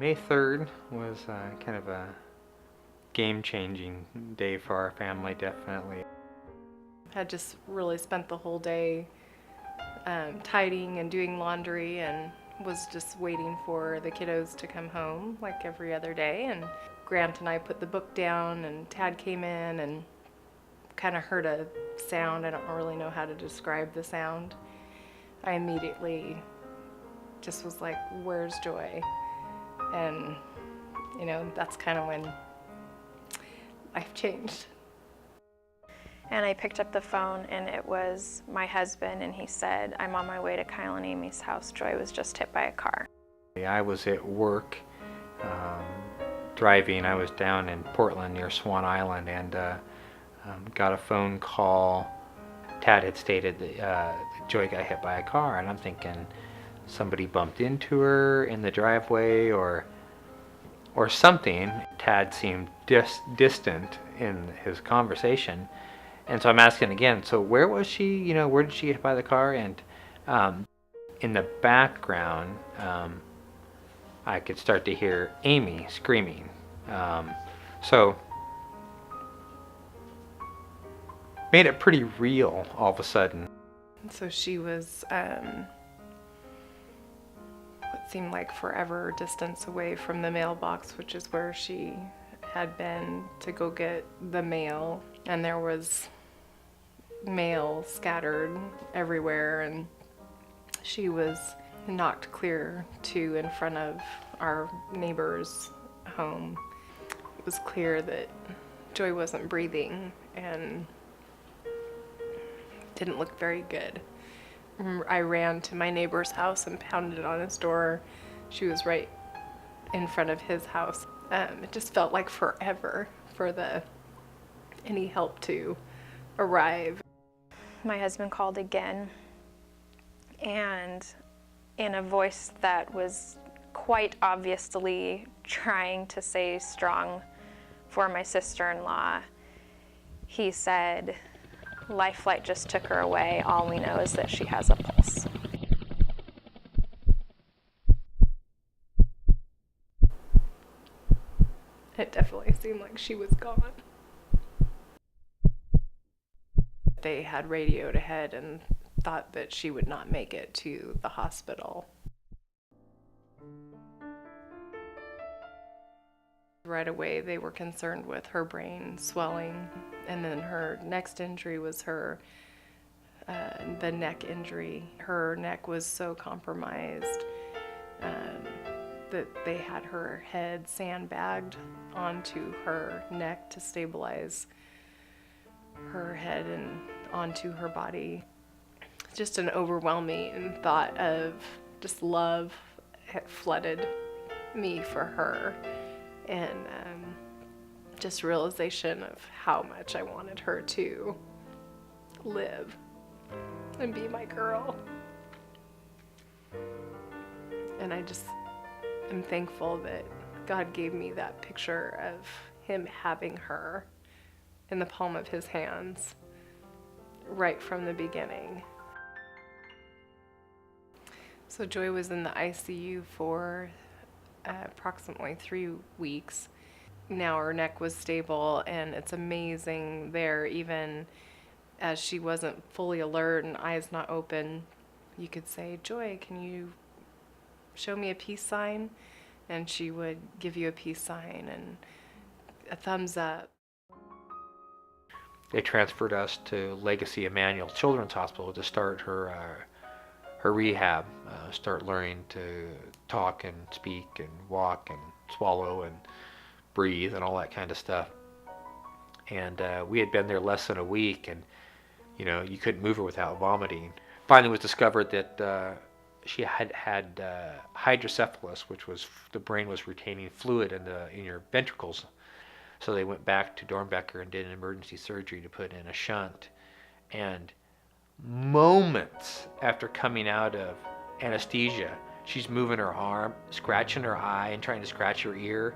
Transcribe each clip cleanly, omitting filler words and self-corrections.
May 3rd was kind of a game-changing day for our family, definitely. Had just really spent the whole day tidying and doing laundry, and was just waiting for the kiddos to come home like every other day. And Grant and I put the book down, and Tad came in and kind of heard a sound. I don't really know how to describe the sound. I immediately just was like, where's Joy? And, that's kind of when life changed. And I picked up the phone, and it was my husband, and he said, I'm on my way to Kyle and Amy's house. Joy was just hit by a car. I was at work driving. I was down in Portland near Swan Island, and got a phone call. Tad had stated that Joy got hit by a car, and I'm thinking somebody bumped into her in the driveway or something. Tad seemed distant in his conversation. And so I'm asking again, so where was she? Where did she get hit by the car? And in the background, I could start to hear Amy screaming. So made it pretty real all of a sudden. So she was what seemed like forever distance away from the mailbox, which is where she had been to go get the mail. And there was mail scattered everywhere, and she was knocked clear to in front of our neighbor's home. It was clear that Joy wasn't breathing and didn't look very good. I ran to my neighbor's house and pounded on his door. She was right in front of his house. It just felt like forever for any help to arrive. My husband called again, and in a voice that was quite obviously trying to say strong for my sister-in-law, he said, Life Flight just took her away. All we know is that she has a pulse. It definitely seemed like she was gone. They had radioed ahead and thought that she would not make it to the hospital. Right away, they were concerned with her brain swelling, and then her next injury was the neck injury. Her neck was so compromised that they had her head sandbagged onto her neck to stabilize her head and onto her body. Just an overwhelming thought of just love had flooded me for her, and just realization of how much I wanted her to live and be my girl. And I just am thankful that God gave me that picture of him having her in the palm of his hands right from the beginning. So Joy was in the ICU for approximately 3 weeks. Now her neck was stable, and it's amazing there, even as she wasn't fully alert and eyes not open, you could say, Joy, can you show me a peace sign? And she would give you a peace sign and a thumbs up. They transferred us to Legacy Emmanuel Children's Hospital to start her rehab, start learning to talk and speak and walk and swallow and breathe and all that kind of stuff. And we had been there less than a week, and you couldn't move her without vomiting. Finally, it was discovered that she had hydrocephalus, which was the brain was retaining fluid in your ventricles. So they went back to Dornbecker and did an emergency surgery to put in a shunt. And moments after coming out of anesthesia, she's moving her arm, scratching her eye, and trying to scratch her ear.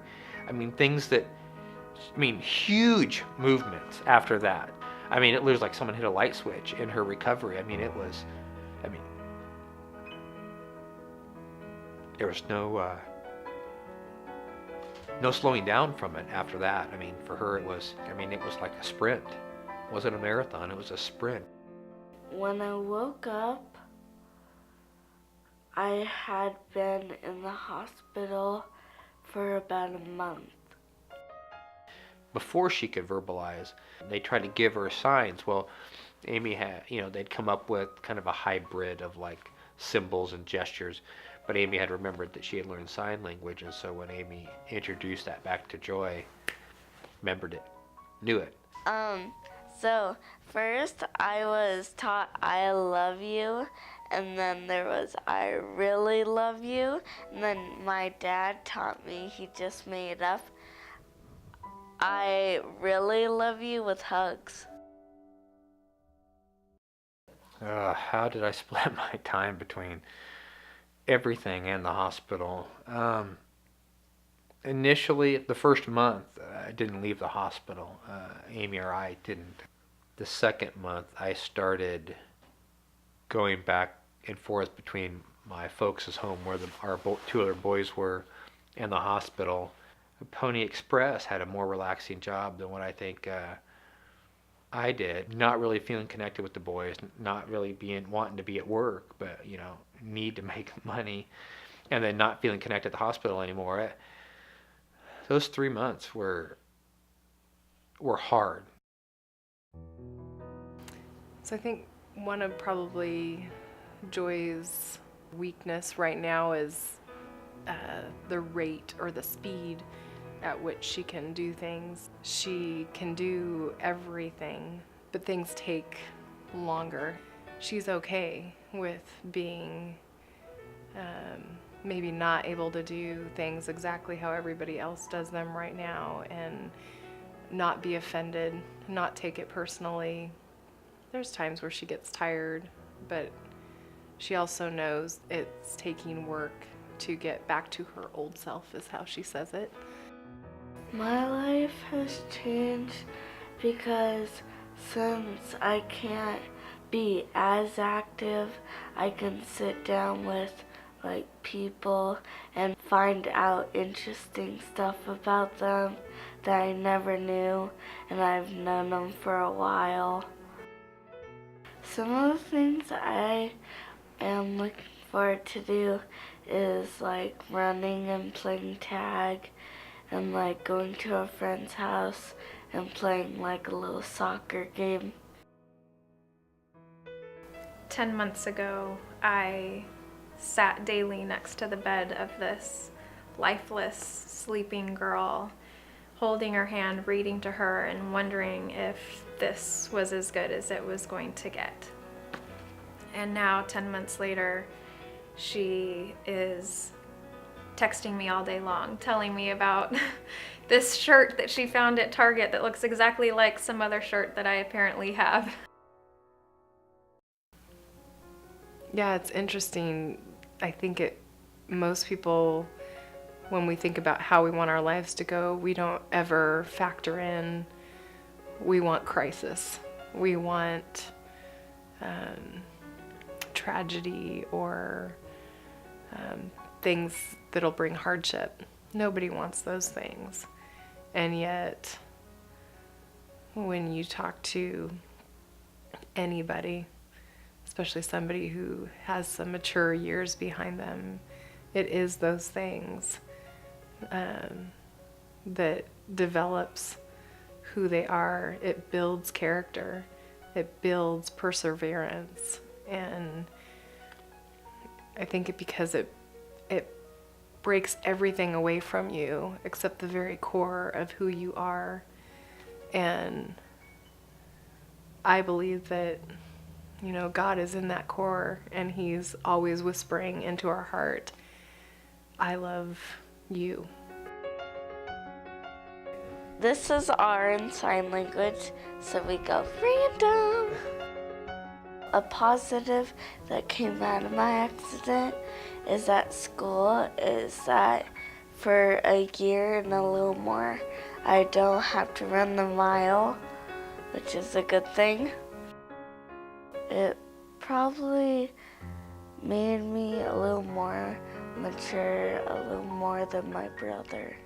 Huge movements after that. It was like someone hit a light switch in her recovery. There was no slowing down from it after that. I mean, for her it was like a sprint. It wasn't a marathon, it was a sprint. When I woke up, I had been in the hospital for about a month. Before she could verbalize, they tried to give her signs. Well, Amy had, they'd come up with kind of a hybrid of like symbols and gestures, but Amy had remembered that she had learned sign language, and so when Amy introduced that back to Joy, remembered it, knew it. So first I was taught I love you, and then there was I really love you, and then my dad taught me, he just made up, I really love you with hugs. How did I split my time between everything and the hospital? Initially, the first month, I didn't leave the hospital. Amy or I didn't. The second month, I started going back and forth between my folks' home, where our two other boys were, and the hospital. Pony Express had a more relaxing job than what I think I did. Not really feeling connected with the boys, not really wanting to be at work, but need to make money, and then not feeling connected to the hospital anymore. Those 3 months were hard. So I think one of probably Joy's weakness right now is the rate or the speed at which she can do things. She can do everything, but things take longer. She's okay with being maybe not able to do things exactly how everybody else does them right now, and not be offended, not take it personally. There's times where she gets tired, but she also knows it's taking work to get back to her old self, is how she says it. My life has changed because since I can't be as active, I can sit down with people and find out interesting stuff about them that I never knew, and I've known them for a while. Some of the things I am looking forward to do is running and playing tag, and going to a friend's house and playing a little soccer game. 10 months ago, I sat daily next to the bed of this lifeless, sleeping girl, holding her hand, reading to her, and wondering if this was as good as it was going to get. And now, 10 months later, she is texting me all day long, telling me about this shirt that she found at Target that looks exactly like some other shirt that I apparently have. Yeah, it's interesting. I think most people, when we think about how we want our lives to go, we don't ever factor in, we want crisis. We want tragedy or things that'll bring hardship. Nobody wants those things. And yet, when you talk to anybody, especially somebody who has some mature years behind them, it is those things that develops who they are. It builds character. It builds perseverance. And I think because it breaks everything away from you except the very core of who you are. And I believe that, God is in that core, and He's always whispering into our heart, I love you. This is R in sign language, so we go random. A positive that came out of my accident is at school is that for a year and a little more, I don't have to run the mile, which is a good thing. It probably made me a little more mature, a little more than my brother.